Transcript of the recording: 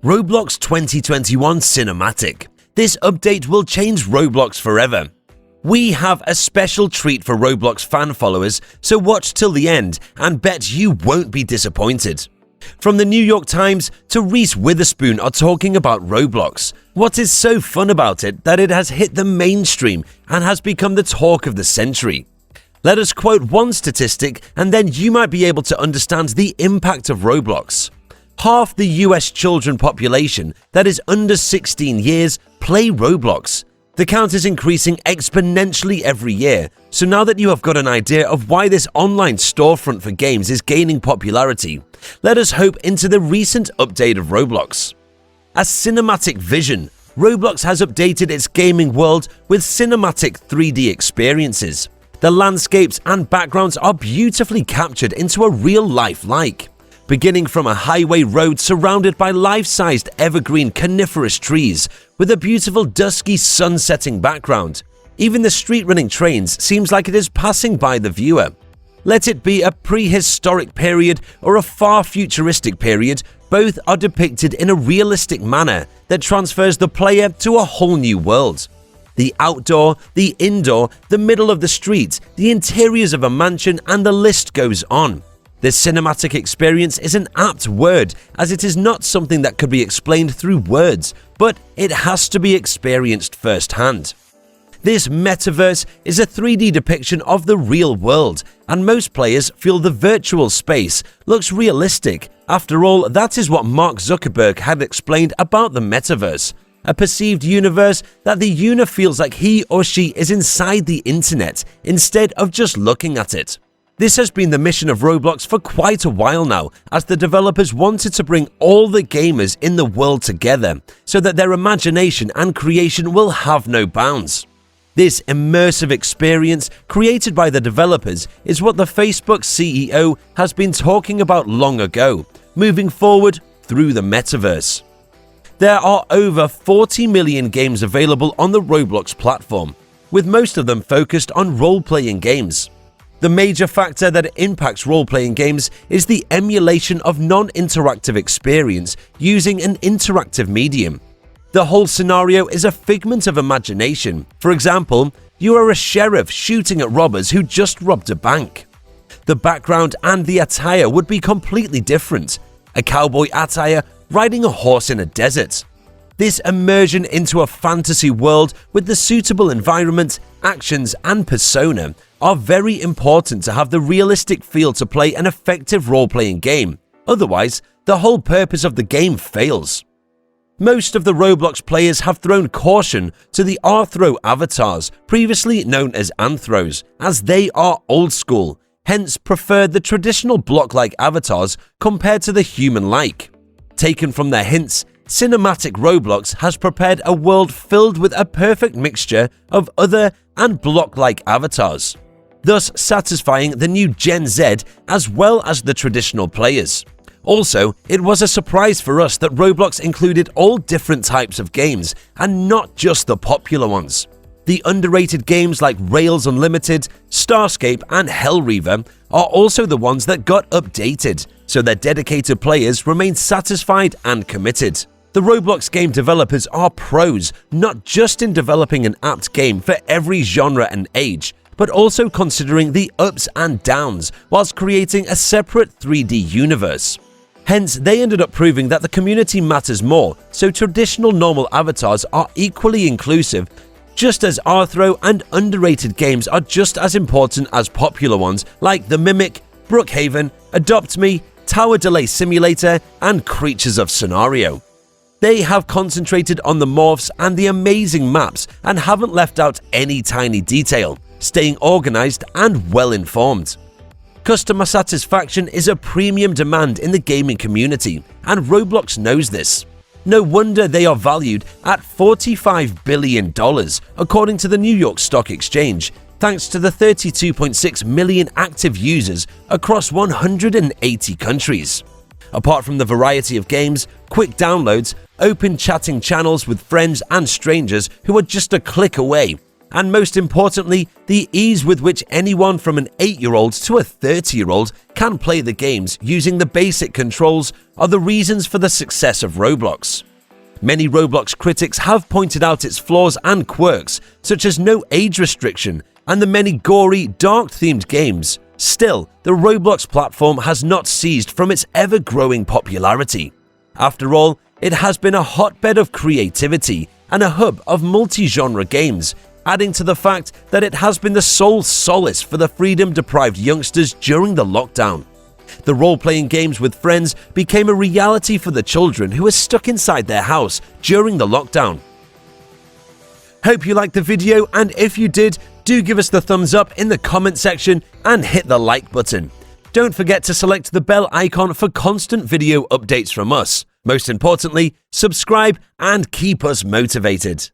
Roblox 2021 Cinematic. This update will change Roblox forever. We have a special treat for Roblox fan followers, so watch till the end and bet you won't be disappointed. From the New York Times to Reese Witherspoon are talking about Roblox. What is so fun about it that it has hit the mainstream and has become the talk of the century? Let us quote one statistic and then you might be able to understand the impact of Roblox. Half the US children population that is under 16 years play Roblox. The count is increasing exponentially every year, so now that you have got an idea of why this online storefront for games is gaining popularity, let us hope into the recent update of Roblox. A cinematic vision, Roblox has updated its gaming world with cinematic 3D experiences. The landscapes and backgrounds are beautifully captured into a real-life like. Beginning from a highway road surrounded by life-sized evergreen coniferous trees with a beautiful dusky sun-setting background. Even the street-running trains seems like it is passing by the viewer. Let it be a prehistoric period or a far futuristic period, both are depicted in a realistic manner that transfers the player to a whole new world. The outdoor, the indoor, the middle of the street, the interiors of a mansion, and the list goes on. The cinematic experience is an apt word, as it is not something that could be explained through words, but it has to be experienced firsthand. This metaverse is a 3D depiction of the real world, and most players feel the virtual space looks realistic. After all, that is what Mark Zuckerberg had explained about the metaverse, a perceived universe that the user feels like he or she is inside the internet instead of just looking at it. This has been the mission of Roblox for quite a while now, as the developers wanted to bring all the gamers in the world together so that their imagination and creation will have no bounds. This immersive experience created by the developers is what the Facebook CEO has been talking about long ago, moving forward through the metaverse. There are over 40 million games available on the Roblox platform, with most of them focused on role-playing games. The major factor that impacts role-playing games is the emulation of non-interactive experience using an interactive medium. The whole scenario is a figment of imagination. For example, you are a sheriff shooting at robbers who just robbed a bank. The background and the attire would be completely different. A cowboy attire riding a horse in a desert. This immersion into a fantasy world with the suitable environment, actions, and persona are very important to have the realistic feel to play an effective role-playing game. Otherwise, the whole purpose of the game fails. Most of the Roblox players have thrown caution to the Arthro avatars, previously known as Anthros, as they are old school, hence preferred the traditional block-like avatars compared to the human-like. Taken from their hints, Cinematic Roblox has prepared a world filled with a perfect mixture of other and block-like avatars, thus satisfying the new Gen Z as well as the traditional players. Also, it was a surprise for us that Roblox included all different types of games and not just the popular ones. The underrated games like Rails Unlimited, Starscape, and Hellreaver are also the ones that got updated, so their dedicated players remain satisfied and committed. The Roblox game developers are pros, not just in developing an apt game for every genre and age, but also considering the ups and downs whilst creating a separate 3D universe. Hence, they ended up proving that the community matters more, so traditional normal avatars are equally inclusive, just as Arthro and underrated games are just as important as popular ones like The Mimic, Brookhaven, Adopt Me, Tower Delay Simulator, and Creatures of Scenario. They have concentrated on the morphs and the amazing maps and haven't left out any tiny detail, staying organized and well-informed. Customer satisfaction is a premium demand in the gaming community, and Roblox knows this. No wonder they are valued at $45 billion, according to the New York Stock Exchange, thanks to the 32.6 million active users across 180 countries. Apart from the variety of games, quick downloads, open chatting channels with friends and strangers who are just a click away, and most importantly, the ease with which anyone from an 8-year-old to a 30-year-old can play the games using the basic controls are the reasons for the success of Roblox. Many Roblox critics have pointed out its flaws and quirks, such as no age restriction and the many gory, dark-themed games. Still, the Roblox platform has not ceased from its ever-growing popularity. After all, it has been a hotbed of creativity and a hub of multi-genre games, adding to the fact that it has been the sole solace for the freedom-deprived youngsters during the lockdown. The role-playing games with friends became a reality for the children who were stuck inside their house during the lockdown. Hope you liked the video, and if you did, do give us the thumbs up in the comment section and hit the like button. Don't forget to select the bell icon for constant video updates from us. Most importantly, subscribe and keep us motivated.